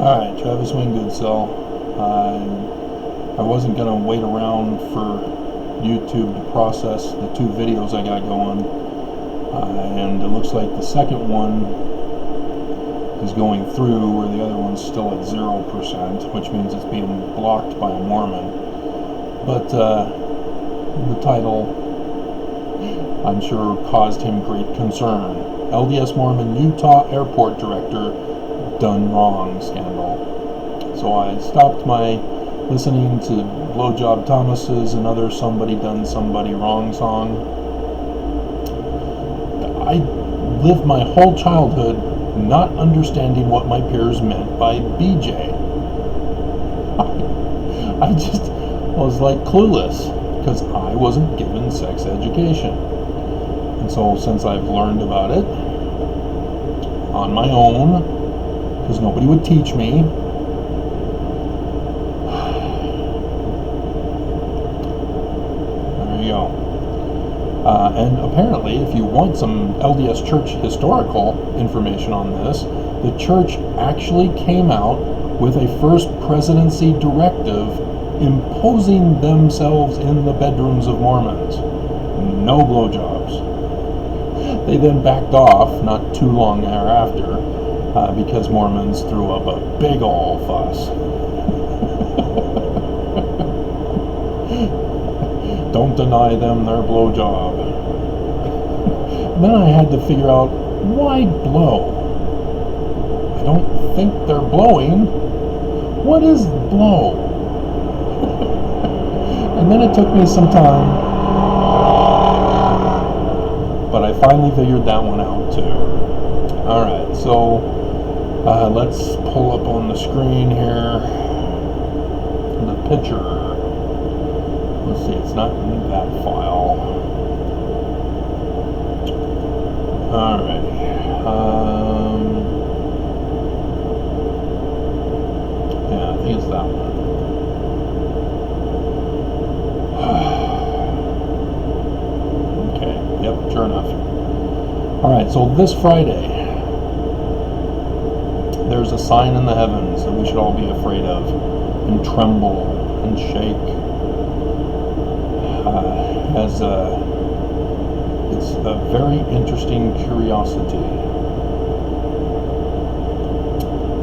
Alright, Travis Wingoodsell. I wasn't going to wait around for YouTube to process the two videos I got going. And it looks like the second one is going through where the other one's still at 0%, which means it's being blocked by a Mormon. But the title, I'm sure, caused him great concern. LDS Mormon Utah Airport Director done wrong scandal. So I stopped my listening to Blowjob Thomas's and other somebody done somebody wrong song. I lived my whole childhood not understanding what my peers meant by BJ. I just was like clueless because I wasn't given sex education. And so since I've learned about it on my own, because nobody would teach me, there you go. And apparently, if you want some LDS Church historical information on this, the church actually came out with a first presidency directive imposing themselves in the bedrooms of Mormons. No blowjobs. They then backed off not too long thereafter because Mormons threw up a big ol' fuss. Don't deny them their blowjob. Then I had to figure out, why blow? I don't think they're blowing. What is blow? And then it took me some time, but I finally figured that one out too. Alright, so let's pull up on the screen here the picture. Let's see, it's not in that file. Alright. Yeah, I think it's that one. Okay, yep, sure enough. Alright, so this Friday, there's a sign in the heavens that we should all be afraid of and tremble and shake. It's a very interesting curiosity.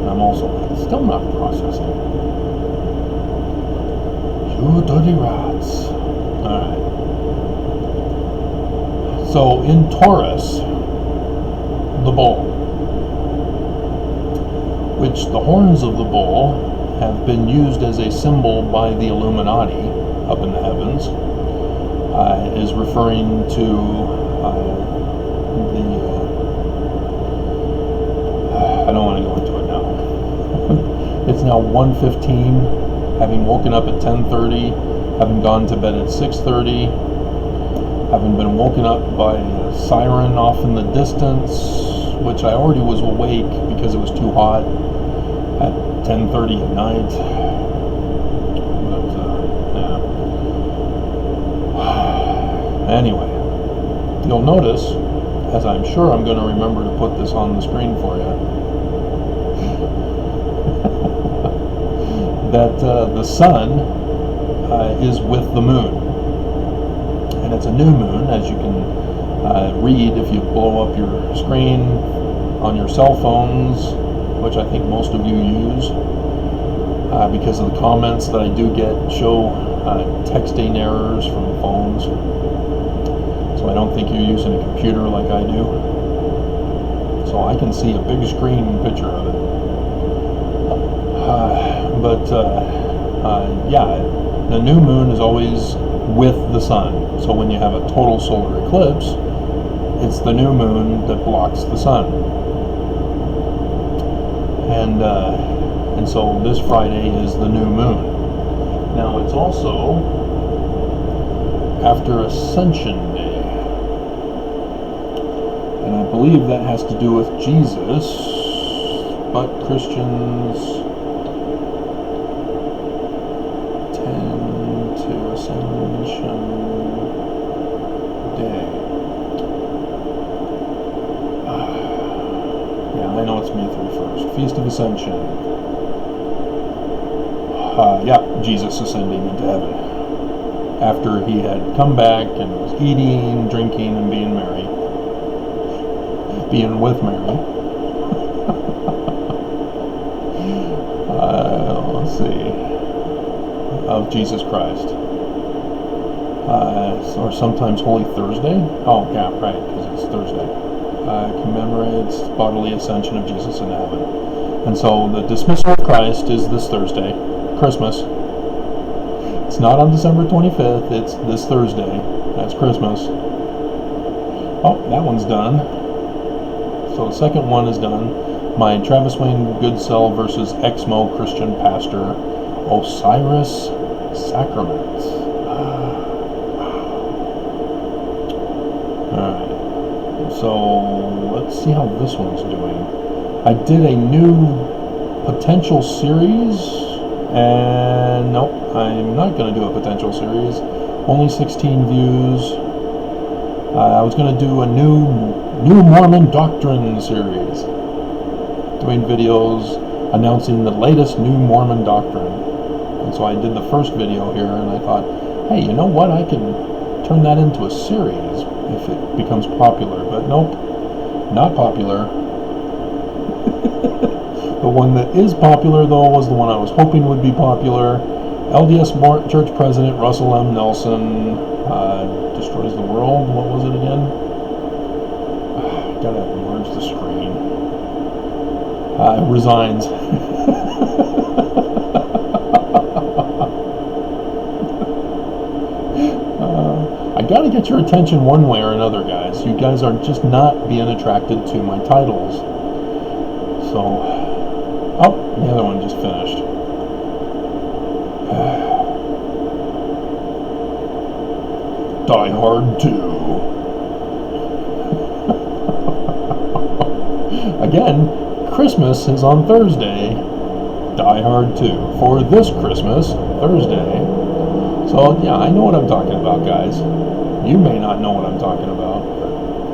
And I'm also still not processing. You dirty rats. Alright. So in Taurus, the bull, which the horns of the bull have been used as a symbol by the Illuminati up in the heavens, is referring to I don't want to go into it now. It's now 1:15, having woken up at 10:30, having gone to bed at 6:30, having been woken up by a siren off in the distance, which I already was awake because it was too hot at 10:30 at night. Anyway, you'll notice, as I'm sure I'm going to remember to put this on the screen for you, that the sun is with the moon. And it's a new moon, as you can read if you blow up your screen on your cell phones, which I think most of you use, because of the comments that I do get show texting errors from phones. So I don't think you're using a computer like I do. So I can see a big screen picture of it. Yeah, the new moon is always with the sun. So when you have a total solar eclipse, it's the new moon that blocks the sun. And so this Friday is the new moon. Now it's also after Ascension Day. And I believe that has to do with Jesus, but Christians tend to Ascension Day. Yeah, I know it's May 31st. Feast of Ascension. Yeah, Jesus ascending into heaven. After he had come back and was eating, drinking, and being merry. Being with Mary. Let's see. Of Jesus Christ. Or sometimes Holy Thursday. Oh, yeah, right, because it's Thursday. Commemorates bodily ascension of Jesus into heaven. And so the dismissal of Christ is this Thursday, Christmas. It's not on December 25th, it's this Thursday. That's Christmas. Oh, that one's done. So the second one is done. My Travis Wayne Goodsell versus Exmo Christian Pastor, Osiris Sacrament. Alright. So let's see how this one's doing. I did a new potential series, and nope, I'm not going to do a potential series. Only 16 views. I was going to do a new Mormon Doctrine series, doing videos announcing the latest new Mormon doctrine. And so I did the first video here, and I thought, hey, you know what? I can turn that into a series if it becomes popular. But nope, not popular. The one that is popular, though, was the one I was hoping would be popular. LDS Church President Russell M. Nelson destroys the world. What was it again? Gotta enlarge the screen. Resigns. I gotta get your attention one way or another, guys. You guys are just not being attracted to my titles. So, oh, the other one just finished. Die Hard 2. Again, Christmas is on Thursday. Die Hard 2 for this Christmas, Thursday. So yeah, I know what I'm talking about, guys. You may not know what I'm talking about, but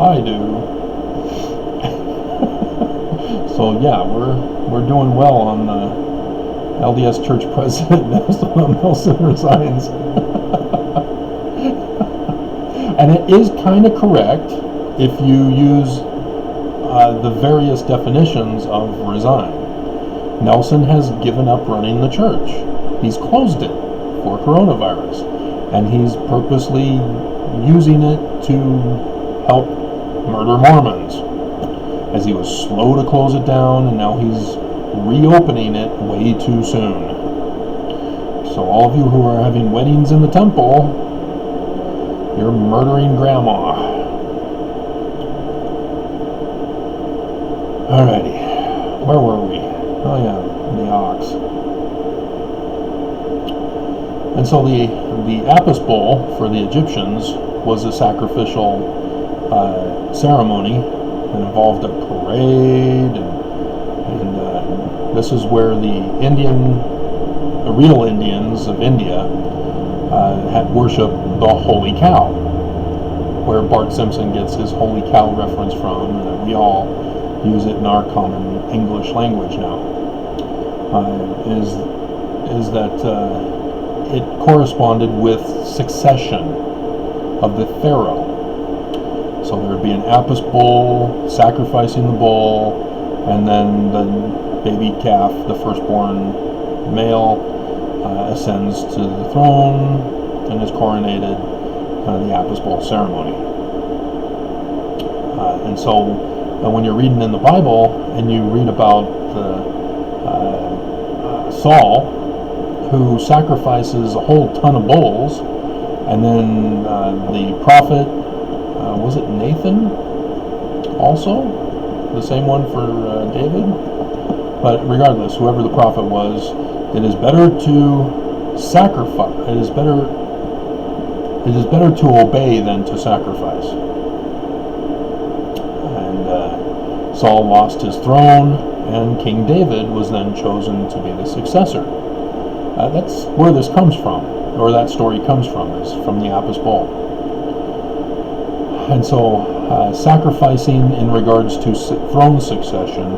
I do. So yeah, we're doing well on the LDS Church President Nelson resigns. And it is kind of correct if you use the various definitions of resign. Nelson has given up running the church. He's closed it for coronavirus, and he's purposely using it to help murder Mormons, as he was slow to close it down, and now he's reopening it way too soon. So all of you who are having weddings in the temple, you're murdering grandma. Alrighty, where were we? Oh yeah, the ox. And so the Apis Bowl for the Egyptians was a sacrificial ceremony that involved a parade, and this is where the real Indians of India had worshipped the holy cow, where Bart Simpson gets his holy cow reference from, and we all use it in our common English language now. Is that it corresponded with succession of the pharaoh. So there would be an Apis bull sacrificing the bull, and then the baby calf, the firstborn male, ascends to the throne and is coronated, the Apis Bowl ceremony. And so when you're reading in the Bible and you read about Saul, who sacrifices a whole ton of bulls, and then the prophet, was it Nathan also? The same one for David? But regardless, whoever the prophet was, it is better to sacrifice. It is better to obey than to sacrifice. And Saul lost his throne, and King David was then chosen to be the successor. That's where this comes from, or that story comes from, is from the Apis Bowl. And so Sacrificing in regards to throne succession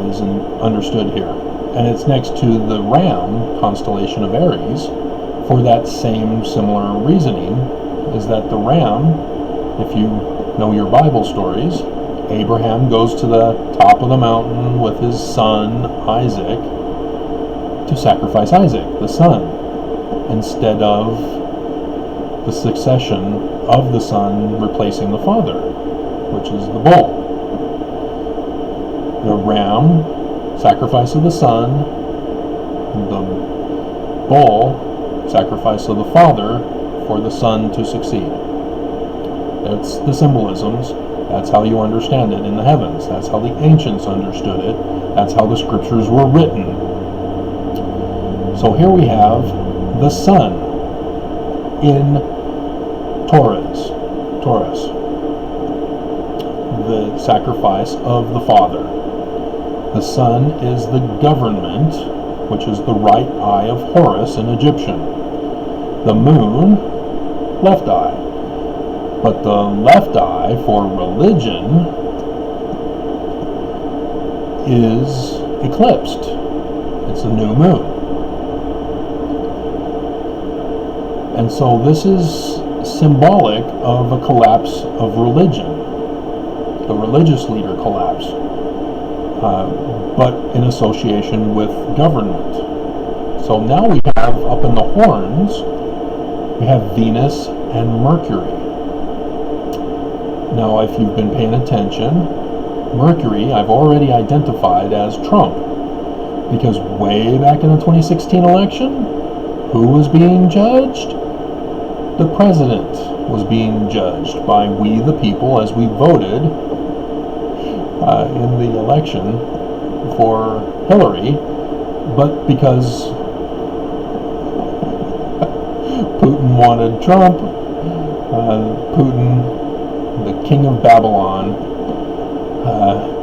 is understood here. And it's next to the Ram constellation of Aries for that same similar reasoning, is that the Ram, if you know your Bible stories, Abraham goes to the top of the mountain with his son Isaac to sacrifice Isaac, the son, instead of the succession of the son replacing the father, which is the bull. The ram, sacrifice of the son, the bull, sacrifice of the father for the son to succeed. That's the symbolisms. That's how you understand it in the heavens. That's how the ancients understood it. That's how the scriptures were written. So here we have the sun in Taurus, the sacrifice of the father. The sun is the government, which is the right eye of Horus in Egyptian. The moon, left eye. But the left eye for religion is eclipsed. It's a new moon. And so this is symbolic of a collapse of religion. The religious leader collapse. But in association with government. So now we have, up in the horns, we have Venus and Mercury. Now, if you've been paying attention, Mercury I've already identified as Trump, because way back in the 2016 election, who was being judged? The president was being judged by we the people as we voted in the election for Hillary, but because Putin wanted Trump, Putin, the king of Babylon,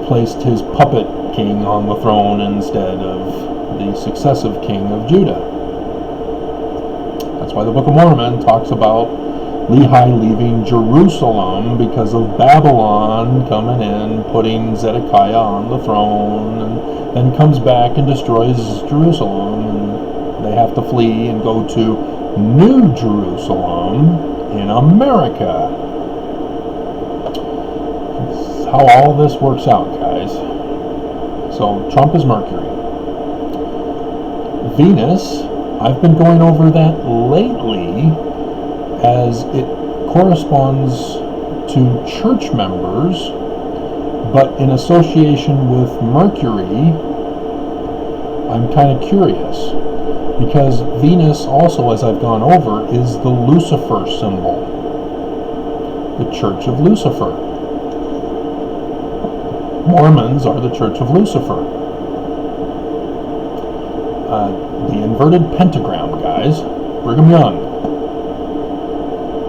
placed his puppet king on the throne instead of the successive king of Judah. That's why the Book of Mormon talks about Lehi leaving Jerusalem because of Babylon coming in, putting Zedekiah on the throne, and then comes back and destroys Jerusalem, and they have to flee and go to New Jerusalem in America. That's how all this works out, guys. So Trump is Mercury. Venus, I've been going over that lately as it corresponds to church members, but in association with Mercury, I'm kind of curious, because Venus also, as I've gone over, is the Lucifer symbol, the Church of Lucifer. Mormons are the Church of Lucifer. The inverted pentagram, guys, Brigham Young.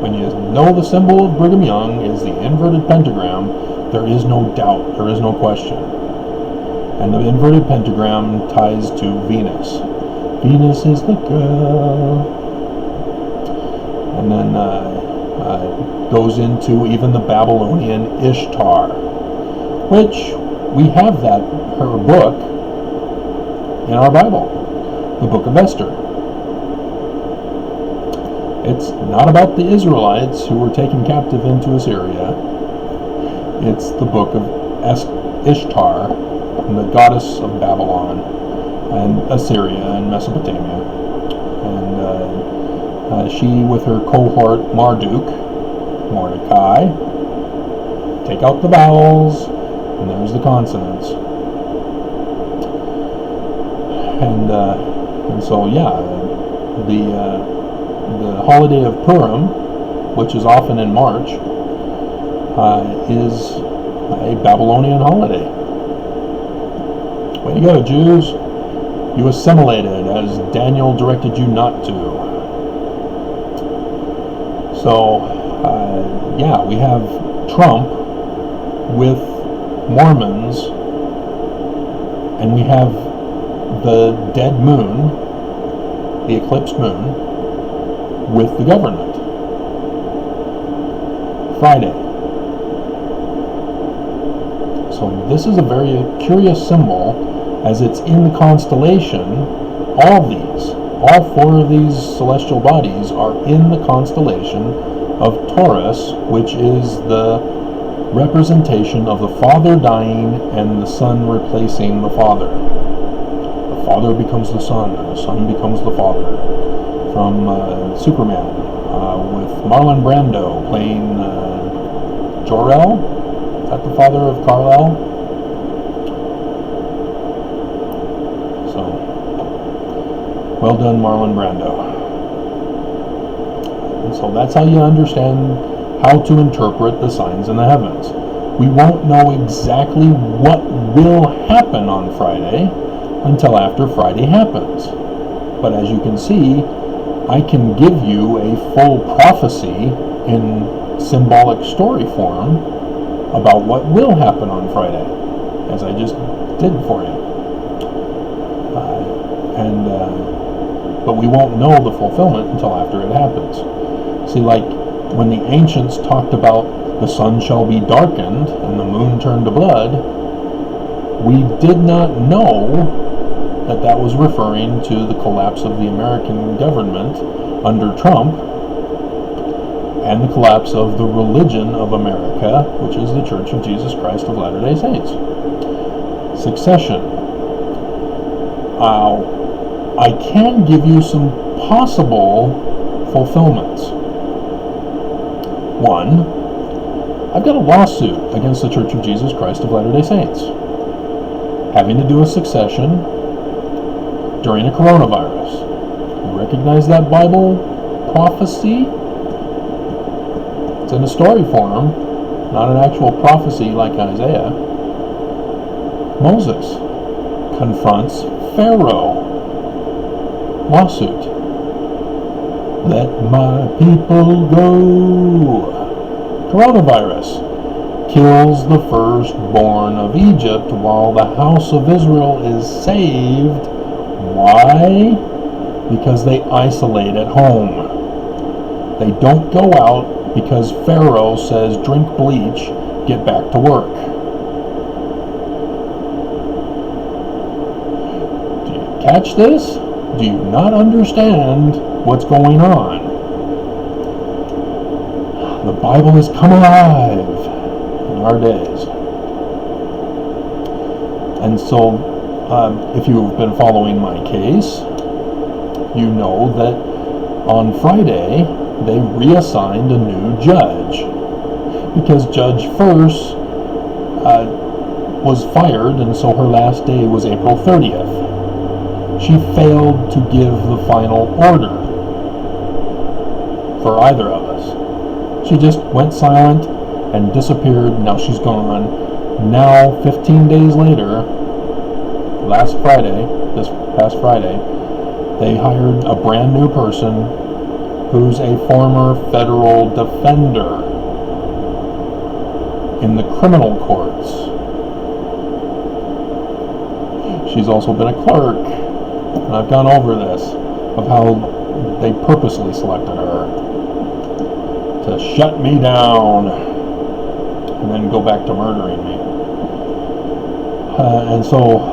When you know the symbol of Brigham Young is the inverted pentagram, there is no doubt, there is no question. And the inverted pentagram ties to Venus. Venus is the girl. And then goes into even the Babylonian Ishtar, which we have that, her book, in our Bible, the Book of Esther. It's not about the Israelites who were taken captive into Assyria. It's the book of Ishtar, the goddess of Babylon, and Assyria and Mesopotamia. And she, with her cohort Mordecai, take out the vowels, and there's the consonants. And so, yeah, the holiday of Purim, which is often in March, is a Babylonian holiday. Way to go, Jews. You assimilated as Daniel directed you not to. So, yeah, we have Trump with Mormons, and we have the dead moon, the eclipsed moon, with the government. Friday. So this is a very curious symbol, as it's in the constellation. All four of these celestial bodies are in the constellation of Taurus, which is the representation of the Father dying and the Son replacing the Father. The Father becomes the Son, and the Son becomes the Father. From Superman, with Marlon Brando playing Jor-El. Is that the father of Kal-El? So, well done, Marlon Brando. And so that's how you understand how to interpret the signs in the heavens. We won't know exactly what will happen on Friday until after Friday happens. But as you can see, I can give you a full prophecy in symbolic story form about what will happen on Friday, as I just did for you. But we won't know the fulfillment until after it happens. See, like when the ancients talked about the sun shall be darkened and the moon turned to blood, we did not know that that was referring to the collapse of the American government under Trump and the collapse of the religion of America, which is the Church of Jesus Christ of Latter-day Saints. Succession. I can give you some possible fulfillments. One, I've got a lawsuit against the Church of Jesus Christ of Latter-day Saints having to do with succession during a coronavirus. You recognize that Bible prophecy? It's in a story form, not an actual prophecy like Isaiah. Moses confronts Pharaoh. Lawsuit. Let my people go. Coronavirus. Kills the firstborn of Egypt while the house of Israel is saved. Why? Because they isolate at home. They don't go out because Pharaoh says, drink bleach, get back to work. Do you catch this? Do you not understand what's going on? The Bible has come alive in our days. And so, if you've been following my case, you know that on Friday, they reassigned a new judge. Because Judge First was fired, and so her last day was April 30th. She failed to give the final order for either of us. She just went silent and disappeared. Now she's gone. Now, 15 days later, this past Friday, they hired a brand new person who's a former federal defender in the criminal courts. She's also been a clerk. And I've gone over this, of how they purposely selected her to shut me down and then go back to murdering me. And so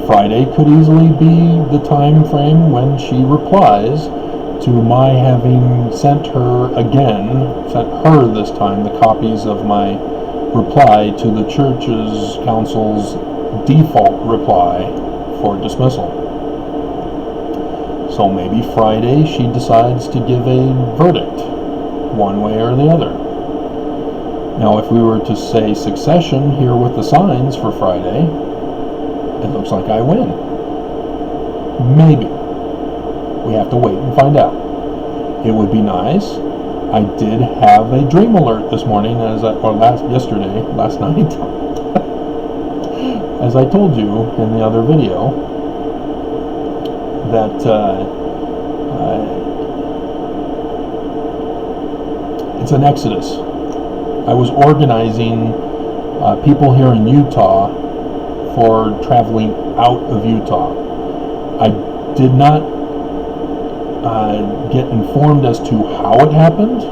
Friday could easily be the time frame when she replies to my having sent her this time, the copies of my reply to the church's council's default reply for dismissal. So maybe Friday she decides to give a verdict, one way or the other. Now, if we were to say succession here with the signs for Friday, it looks like I win. Maybe. We have to wait and find out. It would be nice. I did have a dream alert this morning, last night, as I told you in the other video, that it's an exodus. I was organizing people here in Utah for traveling out of Utah. I did not get informed as to how it happened,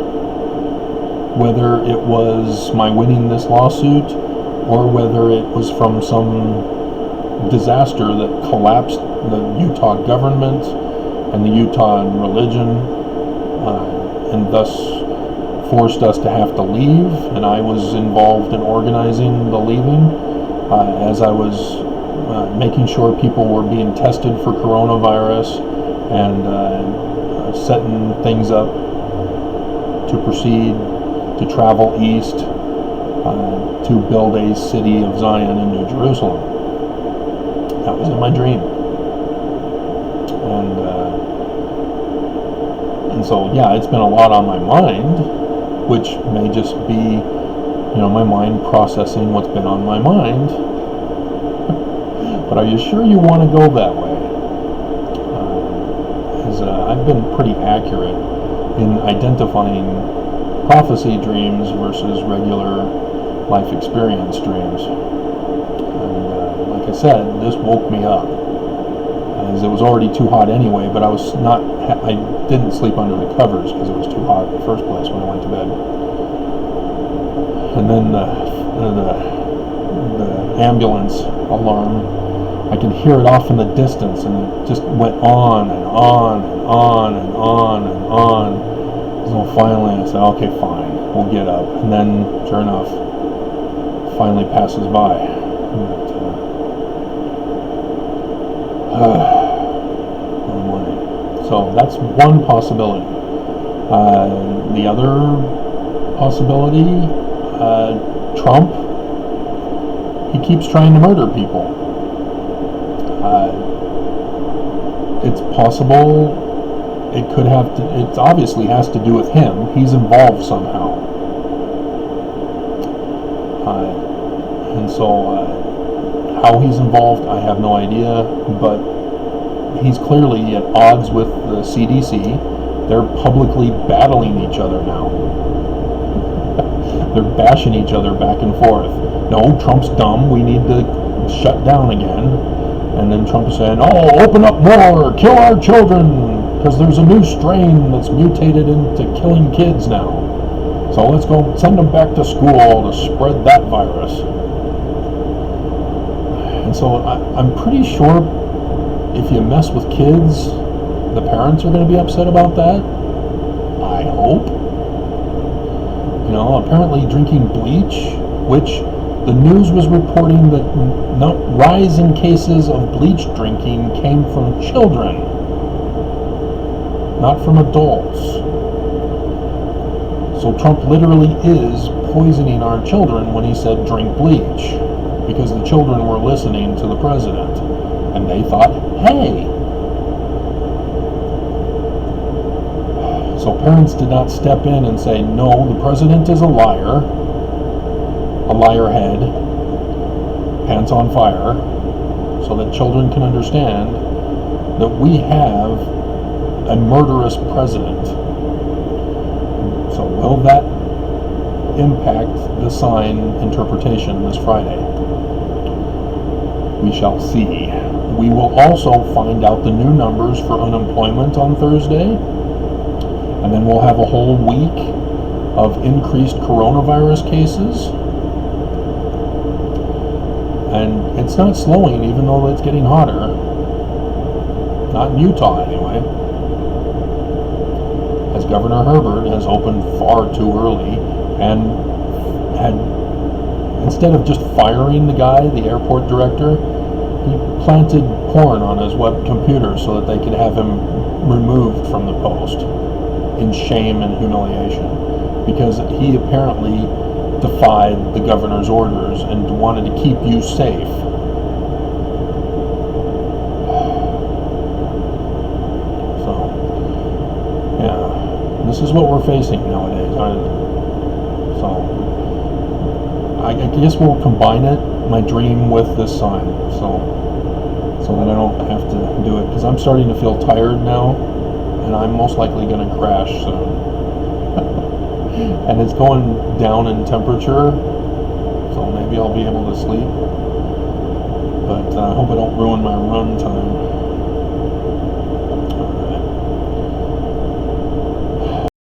whether it was my winning this lawsuit or whether it was from some disaster that collapsed the Utah government and the Utah religion, and thus forced us to have to leave. And I was involved in organizing the leaving, as I was making sure people were being tested for coronavirus and setting things up to proceed to travel east to build a city of Zion in New Jerusalem. That was in my dream. And so, yeah, it's been a lot on my mind, which may just be, my mind processing what's been on my mind. But are you sure you want to go that way? I've been pretty accurate in identifying prophecy dreams versus regular life experience dreams. And like I said, this woke me up, as it was already too hot anyway, but I didn't sleep under the covers because it was too hot in the first place when I went to bed. And then the ambulance alarm, I could hear it off in the distance, and it just went on and on and on and on and on. So finally I said, okay, fine, we'll get up. And then, sure enough, finally passes by. Morning. So that's one possibility. The other possibility, Trump, he keeps trying to murder people. It's possible it obviously has to do with him. He's involved somehow. And so how he's involved, I have no idea, but he's clearly at odds with the CDC. They're publicly battling each other now. They're bashing each other back and forth. No, Trump's dumb, we need to shut down again. And then Trump is saying, open up more, kill our children, because there's a new strain that's mutated into killing kids now. So let's go send them back to school to spread that virus. And so I'm pretty sure if you mess with kids, the parents are going to be upset about that. I hope. Apparently drinking bleach, which the news was reporting that rise in cases of bleach drinking came from children, not from adults. So Trump literally is poisoning our children when he said drink bleach, because the children were listening to the president, and they thought, hey. So parents did not step in and say, no, the president is a liar head, pants on fire, so that children can understand that we have a murderous president. So will that impact the sign interpretation this Friday? We shall see. We will also find out the new numbers for unemployment on Thursday, and then we'll have a whole week of increased coronavirus cases. And it's not slowing, even though it's getting hotter. Not in Utah, anyway. As Governor Herbert has opened far too early, and instead of just firing the guy, the airport director, he planted porn on his web computer so that they could have him removed from the post in shame and humiliation, because he apparently defied the governor's orders and wanted to keep you safe. So, yeah, this is what we're facing nowadays. So, I guess we'll combine my dream with this sign, so that I don't have to do it, because I'm starting to feel tired now, and I'm most likely going to crash soon. And it's going down in temperature, so maybe I'll be able to sleep. But I hope I don't ruin my run time.